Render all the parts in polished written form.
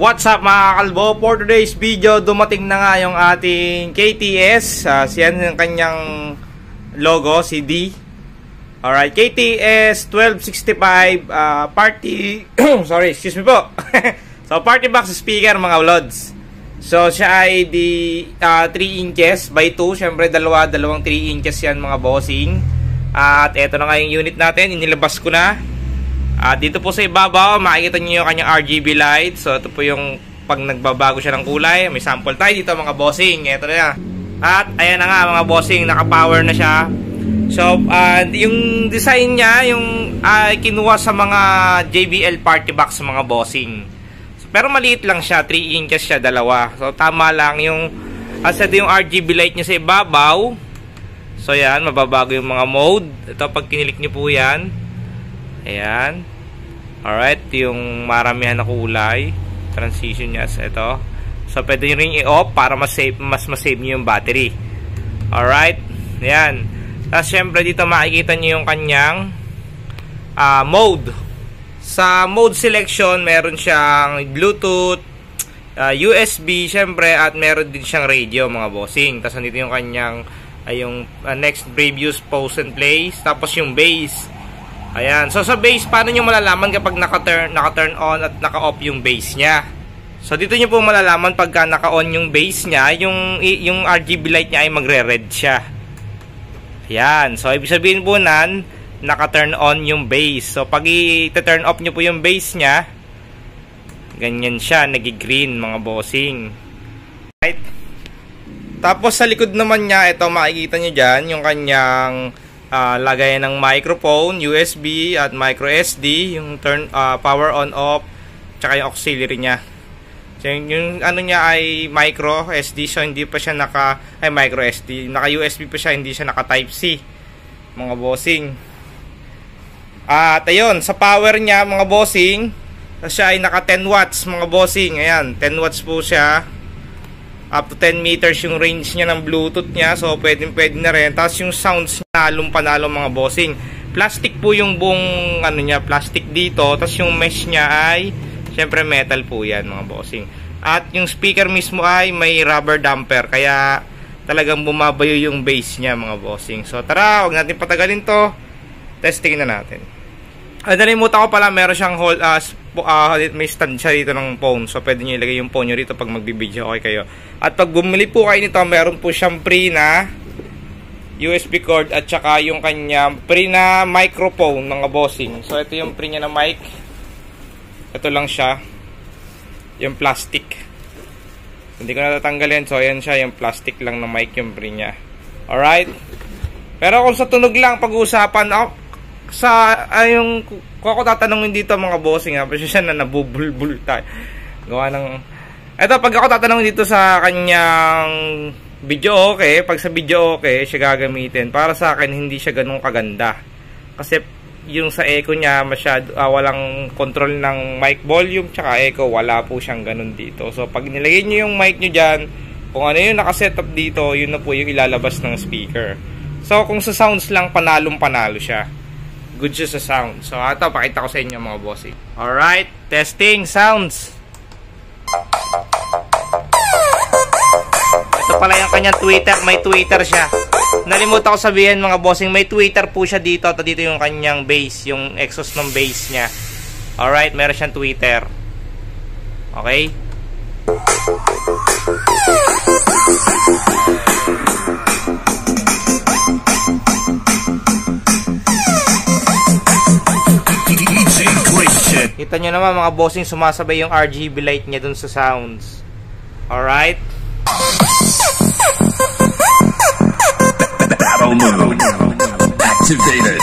What's up mga kalbo? For today's video, dumating na nga yung ating KTS. Siyan yung kanyang logo, si D. Alright, KTS 1265 party sorry, excuse me po. So party box speaker mga lods. So siya ay di 3 inches by 2. Syempre dalawang 3 inches yan mga bossing. At eto na nga yung unit natin, inilabas ko na. At dito po sa ibabaw, makikita nyo yung kanyang RGB light. So ito po yung pag nagbabago siya ng kulay. May sample tayo dito mga bossing. Ito na yan. At ayan na nga mga bossing, naka-power na siya. So yung design niya, yung kinuha sa mga JBL party box mga bossing. So, pero maliit lang siya, 3 inches siya, dalawa. So tama lang yung asa yung RGB light niya sa ibabaw. So yan, mababago yung mga mode. Ito pag kinilik nyo po yan. Ayan. Alright, yung maramihan na kulay. Transition niya sa ito. So, pwede nyo rin i-off para mas masave nyo yung battery. Alright. Ayan. Tapos, syempre dito makikita nyo yung kanyang mode. Sa mode selection, meron siyang Bluetooth, USB, syempre, at meron din siyang radio, mga bossing. Tapos, nandito yung kanyang yung next previous pause and play. Tapos, yung bass. Ayan. So sa base, paano nyo malalaman kapag naka-turn on at naka-off yung base niya? So dito nyo po malalaman pagka naka-on yung base niya, yung RGB light niya ay magre-red siya. Ayan. So ibig sabihin po nan, naka-turn on yung base. So pag i-turn off nyo po yung base niya, ganyan siya, nagi-green mga bossing. Right? Tapos sa likod naman niya, ito makikita nyo dyan, yung kanyang lagayan ng microphone, USB at micro SD, yung power on off, tsaka yung auxiliary niya. So yung ano niya ay micro SD, so hindi pa siya micro SD, naka USB pa siya, hindi siya naka type C mga bossing. At ayun, sa power niya mga bossing, siya ay naka 10 watts mga bossing. Ayan, 10 watts po siya. Up to 10 meters yung range niya ng Bluetooth niya. So, pwede na rin. Tapos yung sounds niya, panalo mga bossing. Plastic po yung buong ano niya, plastic dito. Tapos yung mesh niya ay, syempre metal po yan mga bossing. At yung speaker mismo ay may rubber damper. Kaya talagang bumabayo yung bass niya mga bossing. So, tara, huwag natin patagalin to. Testing na natin. Nalimutan ko pala, meron siyang may stand siya dito ng phone. So, pwede nyo ilagay yung phone nyo rito pag magbibideo. Okay kayo. At pag bumili po kayo nito, meron po siyang free na USB cord at saka yung kanya free na microphone mga bossing. So, ito yung free niya na mic. Ito lang siya. Yung plastic. Hindi ko natatanggalin. So, ayan siya. Yung plastic lang na mic yung free niya. Alright? Pero kung sa tunog lang pag-uusapan, yung kung ako tatanungin dito mga bossing, siya na nabubulbul tayo. Gawa ng eto, pag ako tatanungin dito sa kanyang video okay, pag sa video okay siya gagamitin. Para sa akin hindi siya ganun kaganda. Kasi yung sa echo niya masyado walang control ng mic volume tsaka echo, wala po siyang ganun dito. So pag nilagay niyo yung mic niyo diyan, kung ano yung naka-setup dito, yun na po yung ilalabas ng speaker. So kung sa sounds lang, panalo siya. Good siya sa sound. So ito, pakita ko sa inyo mga bossing. Alright, testing sounds. Ito pala yung kanyang tweeter. May tweeter siya. Nalimutan ko sabihin mga bossing, may tweeter po siya dito. At dito yung kanyang bass, yung exhaust ng bass niya. Alright, meron siyang tweeter. Okay. Kita nyo naman mga bossing, sumasabay yung RGB light niya dun sa sounds. Alright? Battle mode activated.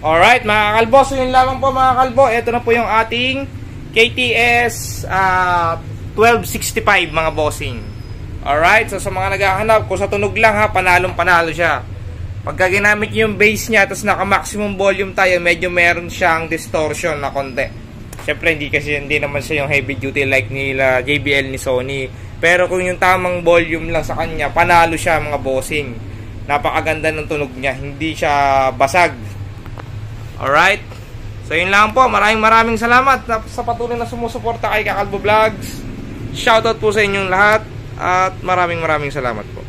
Alright mga kalbo, so yun lamang po mga kalbo. Ito na po yung ating KTS 1265 mga bossing. Alright, so sa mga naghahanap, kung sa tunog lang ha, panalo siya. Pagka ginamit yung bass niya, tapos naka maximum volume tayo, medyo meron siyang distortion na konti. Siyempre hindi naman siya yung heavy duty like nila JBL ni Sony. Pero kung yung tamang volume lang sa kanya, panalo siya mga bossing. Napakaganda ng tunog niya, hindi siya basag. Alright, so yun lang po. Maraming salamat sa patuloy na sumusuporta kay Kakalbo Vlogs. Shoutout po sa inyong lahat at maraming salamat po.